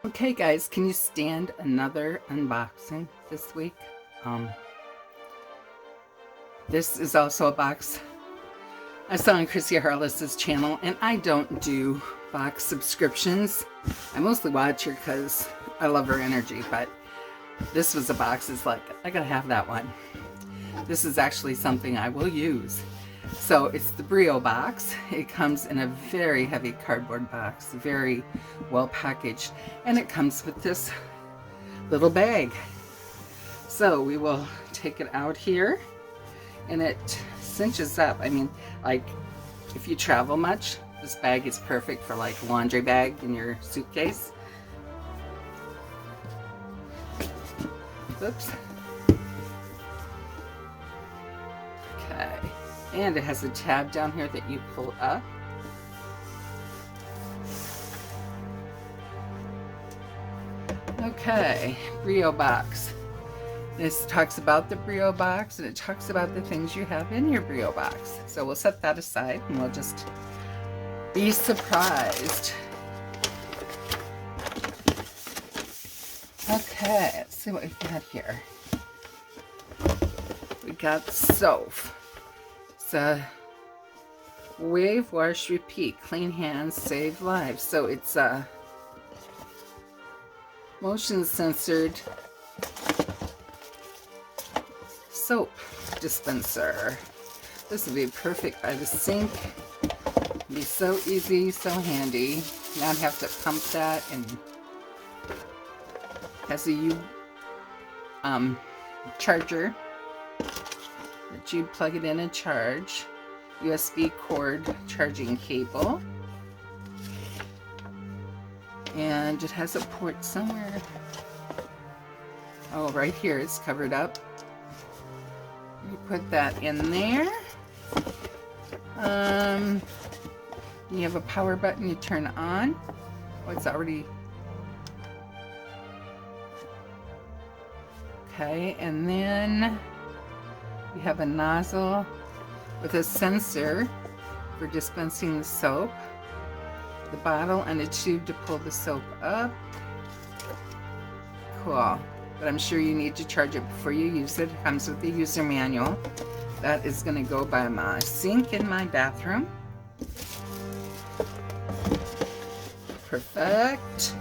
Okay guys, can you stand another unboxing this week? This is also a box I saw on Chrissy Harless's channel, and I don't do box subscriptions. I mostly watch her because I love her energy, but this was a box. It's like, I gotta have that one. This is actually something I will use. So it's the BREO box. It comes in a very heavy cardboard box, very well packaged, and it comes with this little bag. So we will take it out here, and it cinches up. I mean, like, if you travel much, this bag is perfect for like a laundry bag in your suitcase. Oops. Okay. And it has a tab down here that you pull up. Okay, BREO box. This talks about the BREO box, and it talks about the things you have in your BREO box. So we'll set that aside and we'll just be surprised. Okay, let's see what we've got here. We got soap. It's a wave, wash, repeat, clean hands, save lives. So it's a motion censored soap dispenser. This would be perfect by the sink. It'd be so easy, so handy. Not have to pump that, and has a charger that you plug it in and charge. USB cord charging cable. And it has a port somewhere. Oh, right here, it's covered up. You put that in there. You have a power button you turn on. Oh, it's already... Okay, and then you have a nozzle with a sensor for dispensing the soap, the bottle, and a tube to pull the soap up. Cool. But I'm sure you need to charge it before you use it. It comes with the user manual. That is going to go by my sink in my bathroom. Perfect.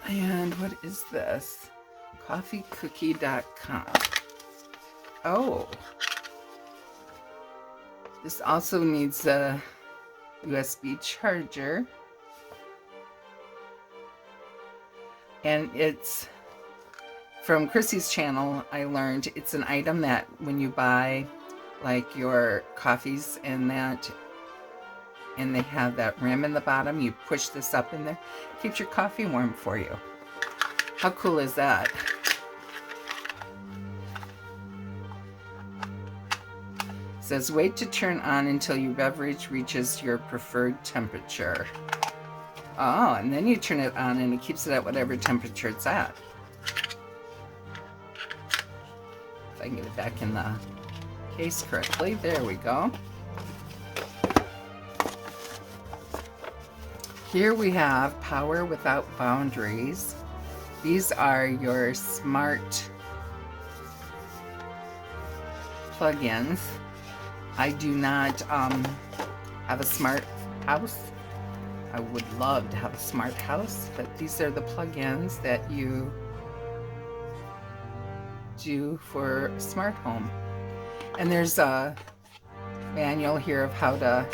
And what is this? Coffeecookie.com. Oh. This also needs a USB charger. And it's from Chrissy's channel. I learned it's an item that when you buy like your coffees and that, and they have that rim in the bottom, you push this up in there, keeps your coffee warm for you. How cool is that? It says wait to turn on until your beverage reaches your preferred temperature. Oh, and then you turn it on and it keeps it at whatever temperature it's at. If I can get it back in the case correctly. There we go. Here we have Power Without Boundaries. These are your smart plugins. I do not have a smart house. I would love to have a smart house, but these are the plugins that you do for a smart home. And there's a manual here of how to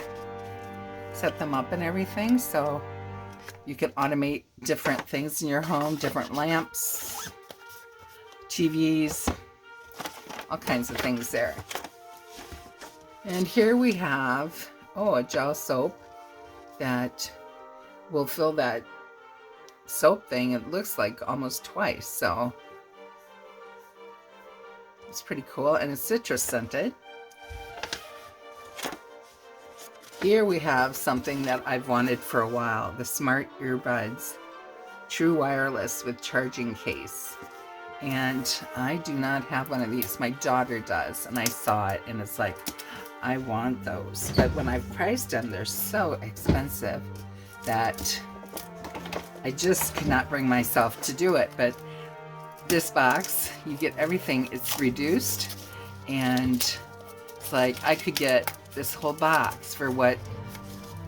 set them up and everything, so you can automate different things in your home, different lamps, TVs, all kinds of things there. And here we have, oh, a gel soap that will fill that soap thing. It looks like almost twice, so it's pretty cool, and it's citrus scented. Here we have something that I've wanted for a while, the smart earbuds, true wireless with charging case. And I do not have one of these. My daughter does, and I saw it, and it's like, I want those. But when I've priced them, they're so expensive that I just could not bring myself to do it. But this box, you get everything. It's reduced, and it's like I could get this whole box for what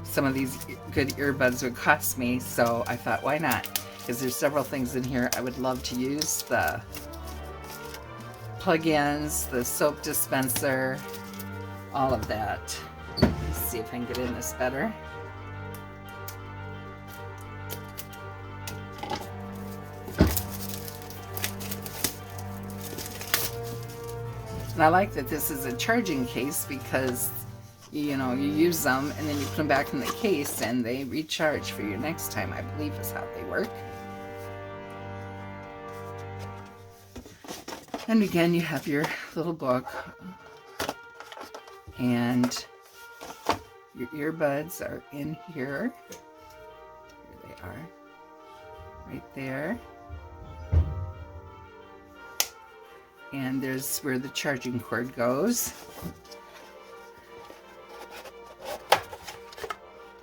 some of these good earbuds would cost me. So I thought, why not? Because there's several things in here I would love to use. The plug-ins, the soap dispenser, all of that. Let's see if I can get in this better. And I like that this is a charging case because, you know, you use them and then you put them back in the case and they recharge for you next time, I believe is how they work. And again, you have your little book and your earbuds are in here. Here they are, right there. And there's where the charging cord goes.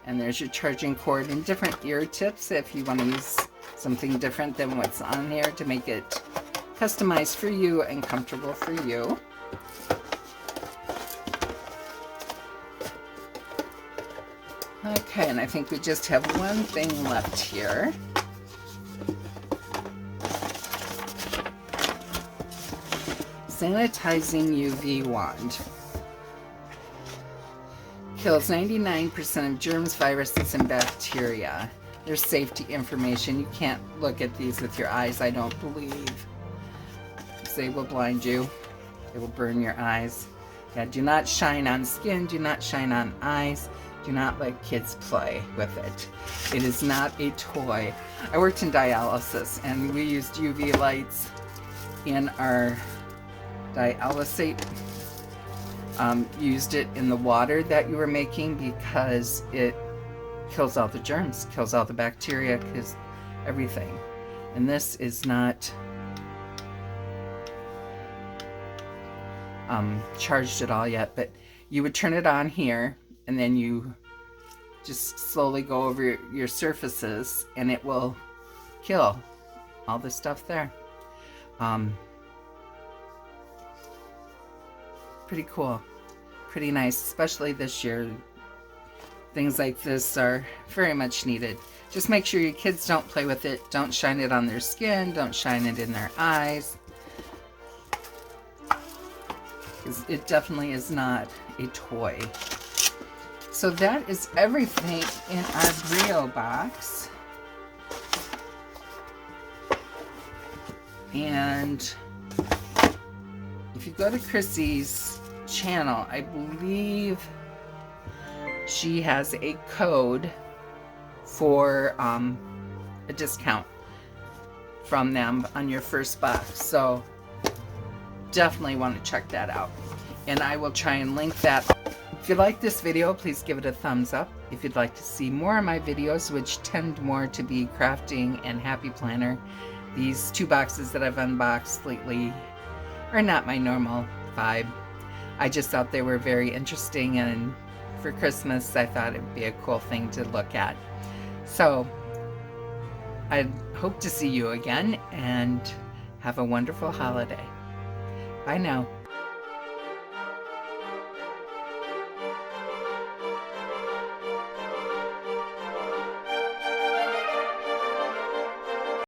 And there's your charging cord and different ear tips if you want to use something different than what's on here to make it customized for you and comfortable for you. Okay, and I think we just have one thing left here. Sanitizing UV wand. Kills 99% of germs, viruses, and bacteria. There's safety information. You can't look at these with your eyes, I don't believe. They will blind you. They will burn your eyes. Yeah, do not shine on skin. Do not shine on eyes. Do not let kids play with it. It is not a toy. I worked in dialysis and we used UV lights in our dialysate. Used it in the water that you were making because it kills all the germs, kills all the bacteria, kills everything. And this is not charged at all yet, but you would turn it on here and then you just slowly go over your surfaces and it will kill all the stuff there. Pretty cool, pretty nice, especially this year. Things like this are very much needed. Just make sure your kids don't play with it. Don't shine it on their skin. Don't shine it in their eyes. Because it definitely is not a toy. So that is everything in our BREO box. And if you go to Chrissy's channel, I believe she has a code for a discount from them on your first box. So definitely want to check that out. And I will try and link that. If you like this video, please give it a thumbs up. If you'd like to see more of my videos, which tend more to be crafting and happy planner, these two boxes that I've unboxed lately are not my normal vibe. I just thought they were very interesting, and for Christmas I thought it would be a cool thing to look at. So I hope to see you again and have a wonderful holiday. Bye now.